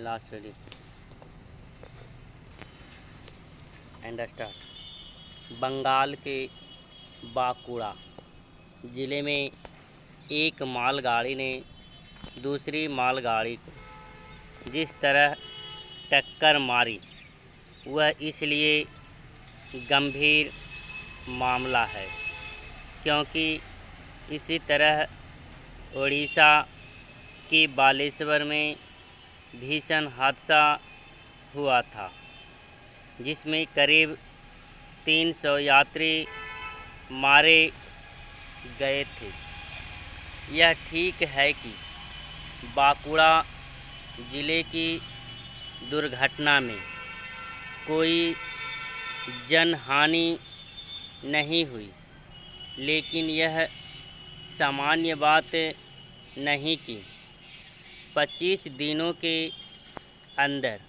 Last ready and start. Bengal के बांकुड़ा ज़िले में एक मालगाड़ी ने दूसरी मालगाड़ी को जिस तरह टक्कर मारी वह इसलिए गंभीर मामला है क्योंकि इसी तरह उड़ीसा के बालेश्वर में भीषण हादसा हुआ था जिसमें करीब 300 यात्री मारे गए थे। यह ठीक है कि बांकुड़ा ज़िले की दुर्घटना में कोई जनहानि नहीं हुई, लेकिन यह सामान्य बात नहीं कि 25 दिनों के अंदर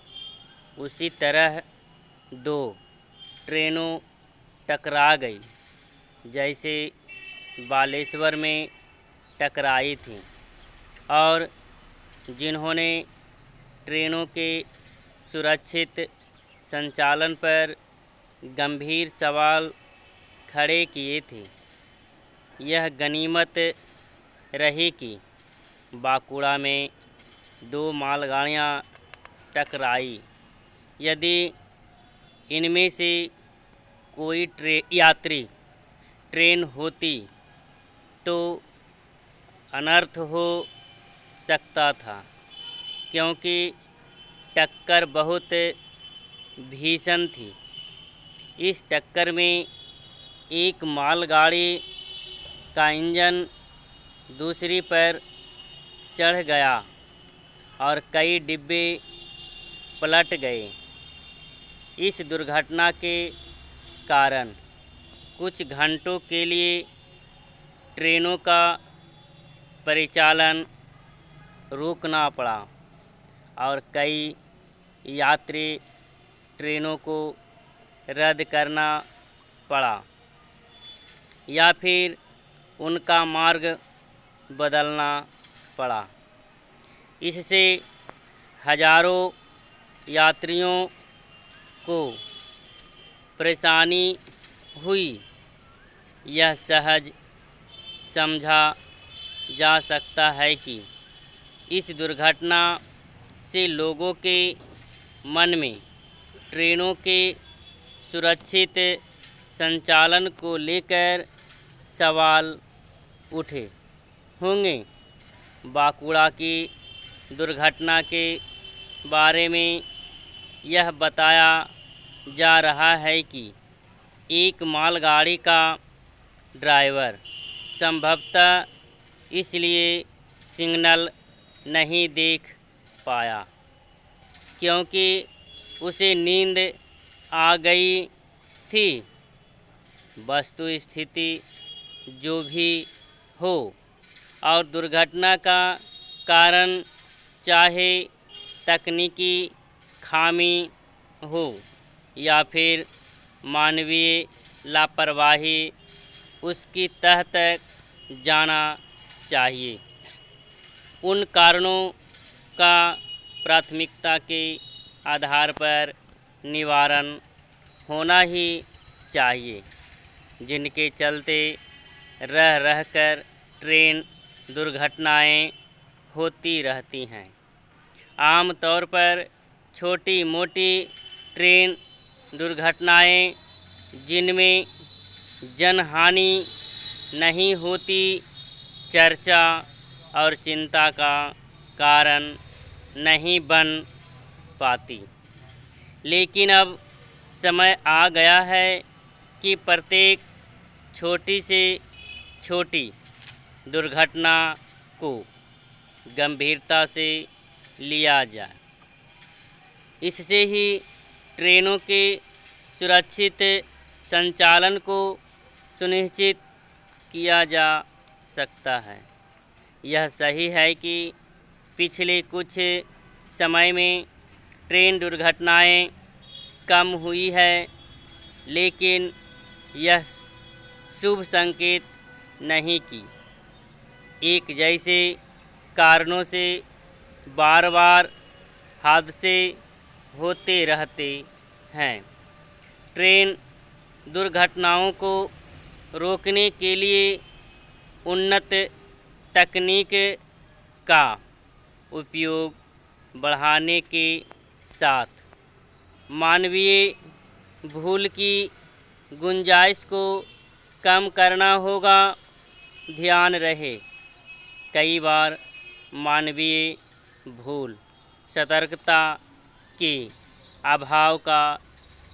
उसी तरह 2 ट्रेनों टकरा गई जैसे बालेश्वर में टकराई थी और जिन्होंने ट्रेनों के सुरक्षित संचालन पर गंभीर सवाल खड़े किए थे। यह गनीमत रही कि बांकुड़ा में 2 मालगाड़ियाँ टकराई। यदि इनमें से कोई यात्री ट्रेन होती तो अनर्थ हो सकता था क्योंकि टक्कर बहुत भीषण थी। इस टक्कर में एक मालगाड़ी का इंजन दूसरी पर चढ़ गया और कई डिब्बे पलट गए। इस दुर्घटना के कारण कुछ घंटों के लिए ट्रेनों का परिचालन रोकना पड़ा और कई यात्री ट्रेनों को रद्द करना पड़ा या फिर उनका मार्ग बदलना पड़ा। इससे हजारों यात्रियों को परेशानी हुई। यह सहज समझा जा सकता है कि इस दुर्घटना से लोगों के मन में ट्रेनों के सुरक्षित संचालन को लेकर सवाल उठे होंगे। बांकुड़ा की दुर्घटना के बारे में यह बताया जा रहा है कि एक मालगाड़ी का ड्राइवर संभवतः इसलिए सिग्नल नहीं देख पाया क्योंकि उसे नींद आ गई थी। वस्तुस्थिति जो भी हो और दुर्घटना का कारण चाहे तकनीकी खामी हो या फिर मानवीय लापरवाही, उसकी तह तक जाना चाहिए। उन कारणों का प्राथमिकता के आधार पर निवारण होना ही चाहिए जिनके चलते रह रहकर ट्रेन दुर्घटनाएं होती रहती हैं। आमतौर पर छोटी मोटी ट्रेन दुर्घटनाएं जिनमें जनहानि नहीं होती चर्चा और चिंता का कारण नहीं बन पाती। लेकिन अब समय आ गया है कि प्रत्येक छोटी से छोटी दुर्घटना को गंभीरता से लिया जाए। इससे ही ट्रेनों के सुरक्षित संचालन को सुनिश्चित किया जा सकता है। यह सही है कि पिछले कुछ समय में ट्रेन दुर्घटनाएं कम हुई है, लेकिन यह शुभ संकेत नहीं कि एक जैसे कारणों से बार बार हादसे होते रहते हैं। ट्रेन दुर्घटनाओं को रोकने के लिए उन्नत तकनीक का उपयोग बढ़ाने के साथ मानवीय भूल की गुंजाइश को कम करना होगा। ध्यान रहे, कई बार मानवीय भूल सतर्कता के अभाव का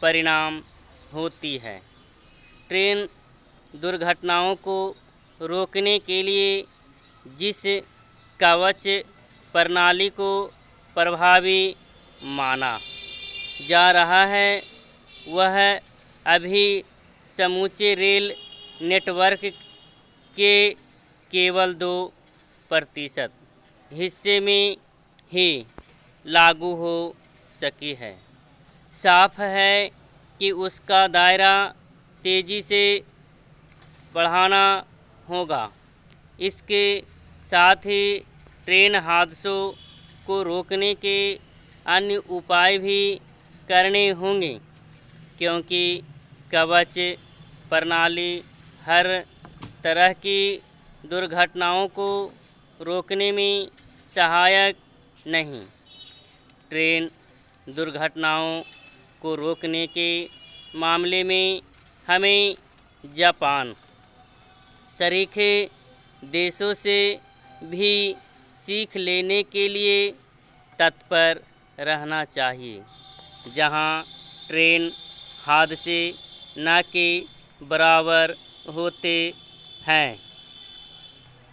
परिणाम होती है। ट्रेन दुर्घटनाओं को रोकने के लिए जिस कवच प्रणाली को प्रभावी माना जा रहा है वह अभी समूचे रेल नेटवर्क के केवल 2% हिस्से में ही लागू हो सकी है। साफ है कि उसका दायरा तेज़ी से बढ़ाना होगा। इसके साथ ही ट्रेन हादसों को रोकने के अन्य उपाय भी करने होंगे, क्योंकि कवच प्रणाली हर तरह की दुर्घटनाओं को रोकने में सहायक नहीं। ट्रेन दुर्घटनाओं को रोकने के मामले में हमें जापान सरीखे देशों से भी सीख लेने के लिए तत्पर रहना चाहिए, जहां ट्रेन हादसे न के बराबर होते हैं।